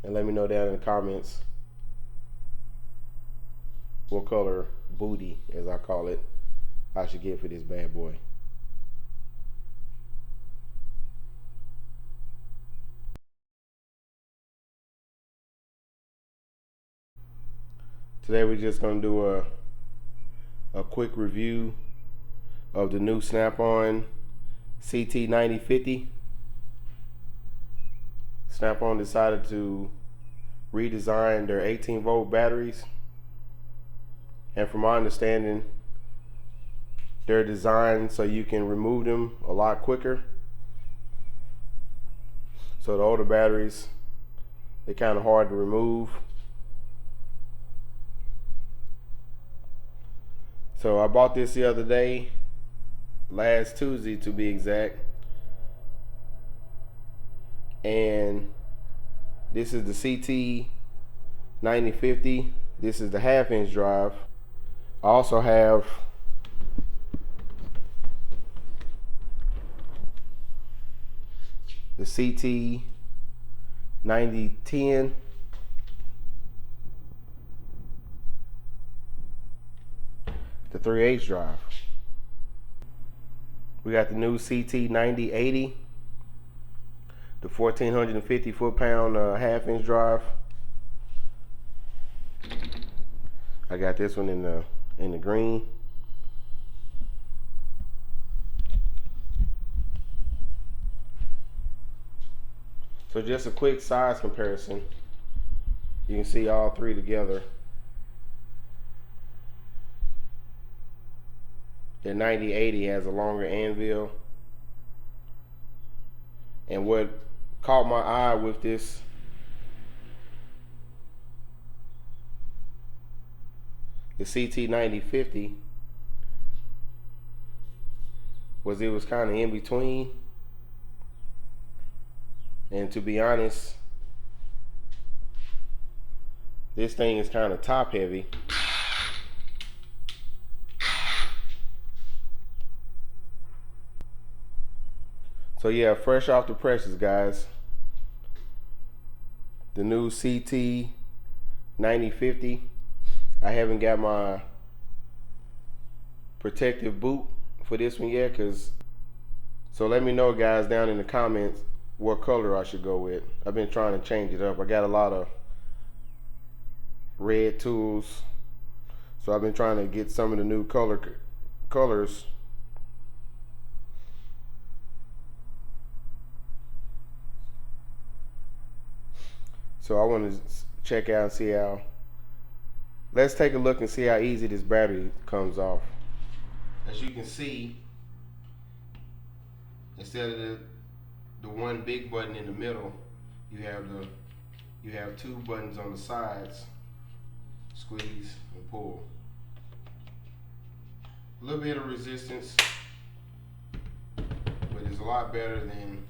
and let me know down in the comments what color booty, as I call it, I should get for this bad boy. Today we're just going to do a quick review of the new Snap-on CT9050. Snap-on decided to redesign their 18-volt batteries, and from my understanding, they're designed so you can remove them a lot quicker. So the older batteries, they're kind of hard to remove. So I bought this the other day, last Tuesday to be exact, and this is the CT9050. This is the 1/2-inch drive. I also have the CT9010 the 3/8 drive. We got the new CT9080, the 1450 foot-pound 1/2-inch drive. I got this one in the green. So just a quick size comparison. You can see all three together. The 9080 has a longer anvil, and what caught my eye with this the CT9050 was it was kind of in between, and to be honest, this thing is kind of top heavy. So yeah, fresh off the presses, guys, the new CT9050. I haven't got my protective boot for this one yet, so let me know, guys, down in the comments what color I should go with. I've been trying to change it up. I got a lot of red tools, so I've been trying to get some of the new colors. So I want to check out and see how. Let's take a look and see how easy this battery comes off. As you can see, instead of the one big button in the middle, you have two buttons on the sides. Squeeze and pull. A little bit of resistance, but it's a lot better than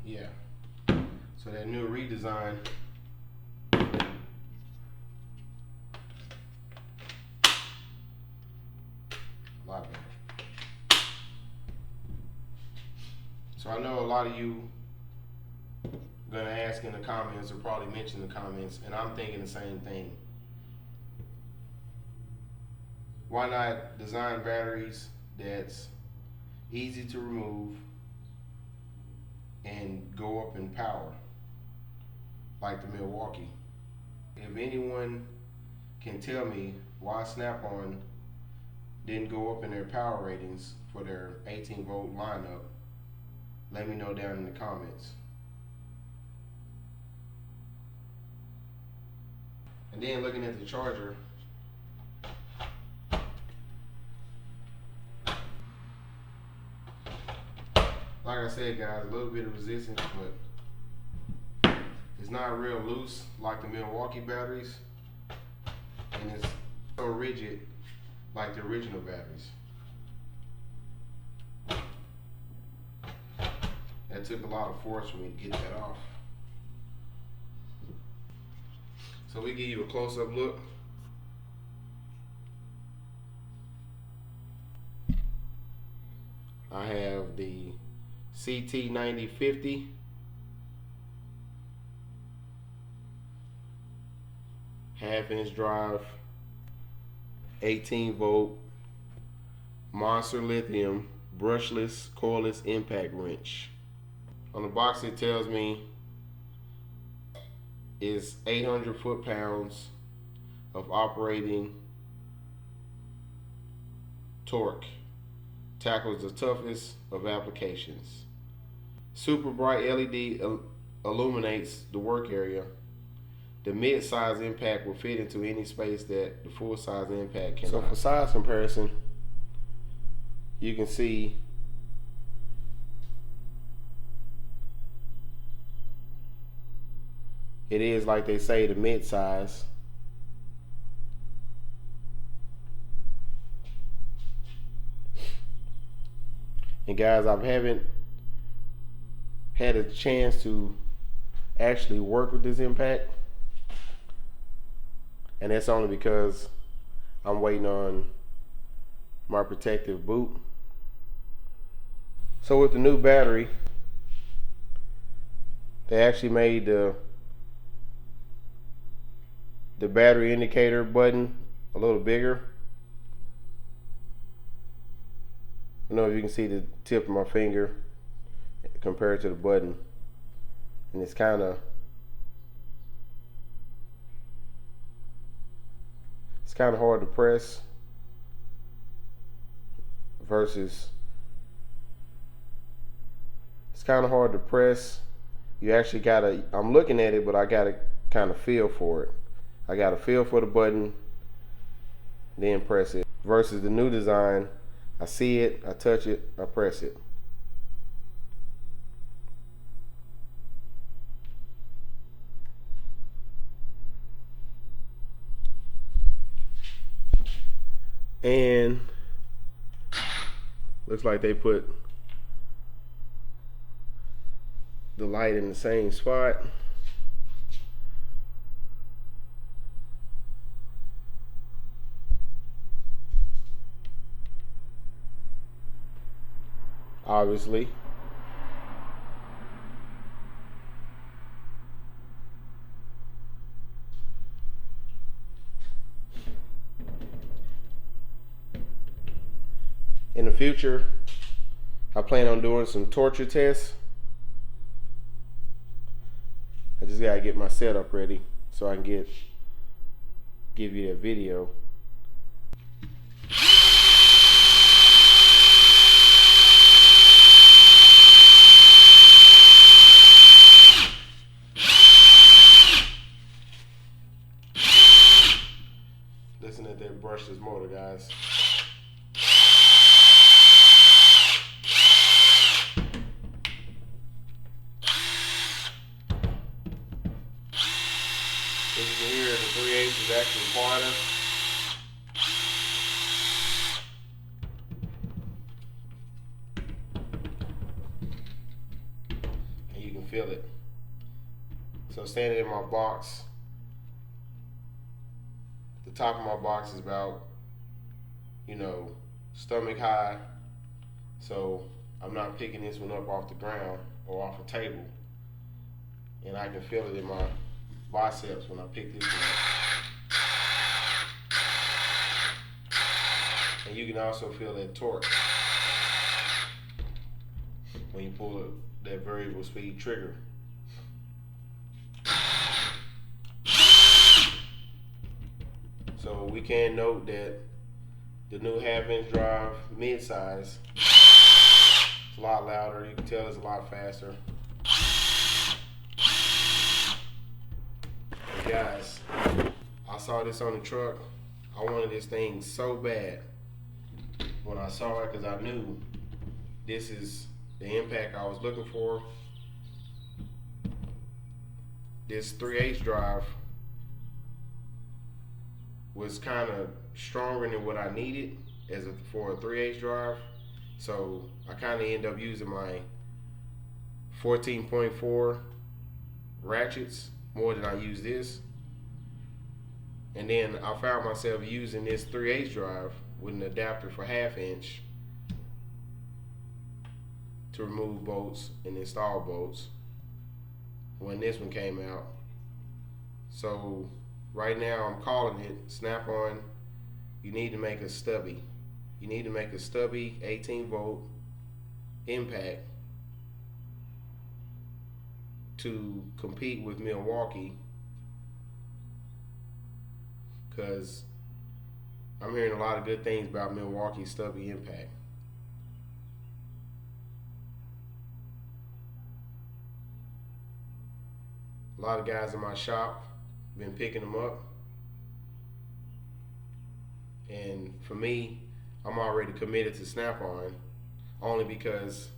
yeah. So that new redesign a lot better. So I know a lot of you gonna ask in the comments, or probably mention in the comments, and I'm thinking the same thing. Why not design batteries that's easy to remove and go up in power, like the Milwaukee? If anyone can tell me why Snap-on didn't go up in their power ratings for their 18-volt lineup, let me know down in the comments. And then looking at the charger, like I said, guys, a little bit of resistance, but it's not real loose like the Milwaukee batteries, and it's so rigid like the original batteries. That took a lot of force for me to get that off. So we give you a close-up look. I have the CT9050 half-inch drive, 18-volt monster lithium brushless cordless impact wrench. On the box it tells me is 800 foot-pounds of operating torque. Tackles the toughest of applications. Super bright LED illuminates the work area. The mid-size impact will fit into any space that the full-size impact cannot. So for size comparison, you can see it is, like they say, the mid-size. And guys, I haven't had a chance to actually work with this impact, and that's only because I'm waiting on my protective boot. So with the new battery, they actually made the battery indicator button a little bigger. I don't know if you can see the tip of my finger compared to the button, and it's kind of hard to press versus you actually gotta, I'm looking at it, but I gotta kind of feel for it. I gotta feel for the button, then press it, versus the new design. I see it, I touch it, I press it. And looks like they put the light in the same spot. Obviously. In the future, I plan on doing some torture tests. I just gotta get my setup ready so I can give you that video. Listen at that brushless motor, guys. As you can hear, the 3/8 is actually quieter. And you can feel it. So standing in my box, the top of my box is about, stomach high. So I'm not picking this one up off the ground or off a table. And I can feel it in my biceps when I pick this one up. And you can also feel that torque when you pull that variable speed trigger. So we can note that the new half-inch drive mid-size is a lot louder. You can tell it's a lot faster. And guys, I saw this on the truck. I wanted this thing so bad when I saw it, because I knew this is the impact I was looking for. This 3/8 drive was kind of stronger than what I needed for a 3/8 drive. So I kind of end up using my 14.4 ratchets more than I use this. And then I found myself using this 3/8 drive with an adapter for 1/2 inch to remove bolts and install bolts when this one came out. So right now I'm calling it Snap-on. You need to make a stubby. You need to make a stubby 18 volt impact to compete with Milwaukee, because I'm hearing a lot of good things about Milwaukee's stubby impact. A lot of guys in my shop been picking them up, and for me, I'm already committed to Snap-on, only because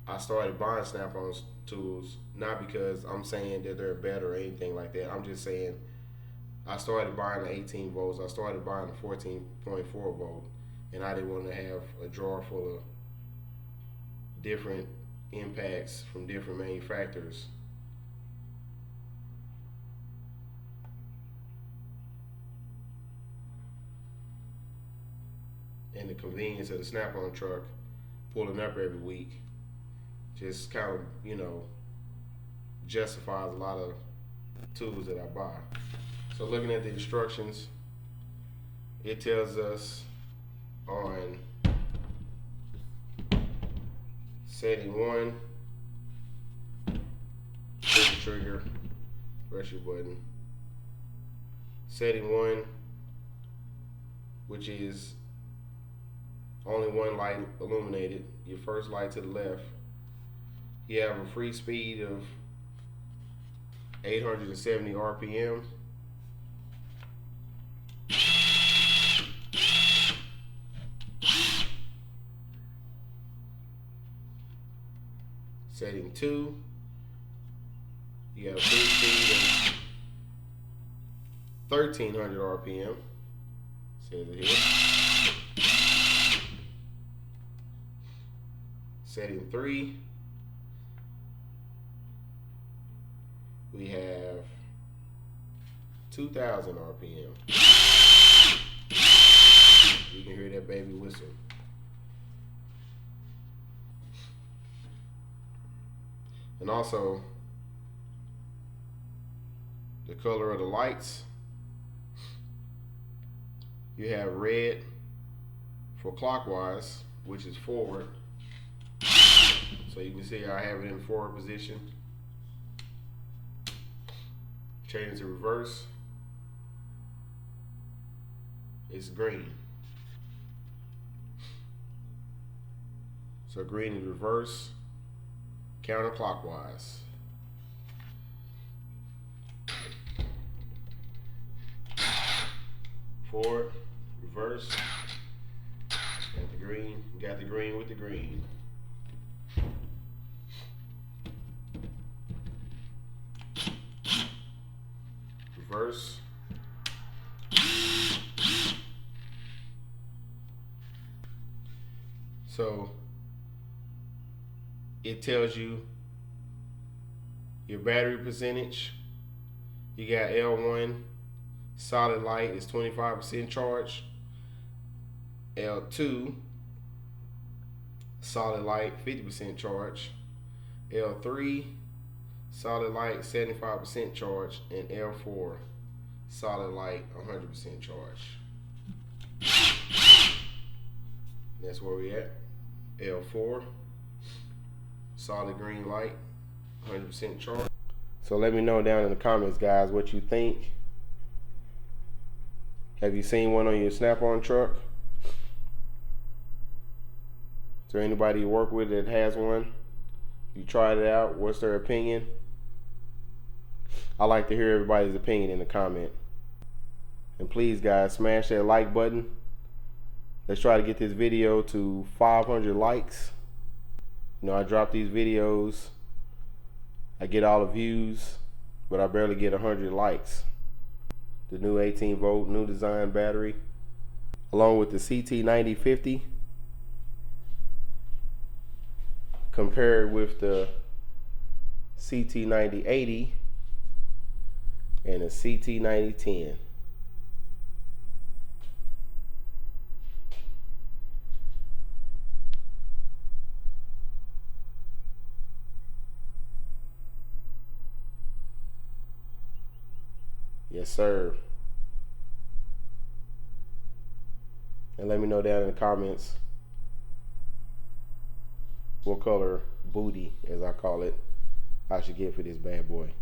I started buying Snap-on tools, not because I'm saying that they're better or anything like that. I'm just saying I started buying the 18 volts, I started buying the 14.4 volt, and I didn't want to have a drawer full of different impacts from different manufacturers. And the convenience of the Snap-on truck pulling up every week just kind of, you know, justifies a lot of tools that I buy. So looking at the instructions, it tells us on setting 1, push the trigger, press your button. Setting 1, which is only one light illuminated, your first light to the left. You have a free speed of 870 RPM. Setting 2, you have a free speed of 1300 RPM. Says it here. Setting 3, we have 2000 RPM. You can hear that baby whistle. And also, the color of the lights, you have red for clockwise, which is forward. So you can see I have it in forward position. Change to reverse, it's green. So green is reverse, counterclockwise. Forward, reverse, got the green, got the green with the green. Reverse. So it tells you your battery percentage. You got L1 solid light is 25% charged. L2 solid light 50% charged. L3 solid light 75% charged, and L4 solid light 100% charged. That's where we at. L4 solid green light 100% charged. So let me know down in the comments, guys, what you think. Have you seen one on your Snap-on truck? Is there anybody you work with that has one? You tried it out, what's their opinion? I like to hear everybody's opinion in the comment. And please, guys, smash that like button. Let's try to get this video to 500 likes. You know, I drop these videos, I get all the views, but I barely get 100 likes. The new 18 volt, new design battery, along with the CT9050, compared with the CT9080 and the CT9010. Yes, sir. And let me know down in the comments what color booty, as I call it, I should get for this bad boy.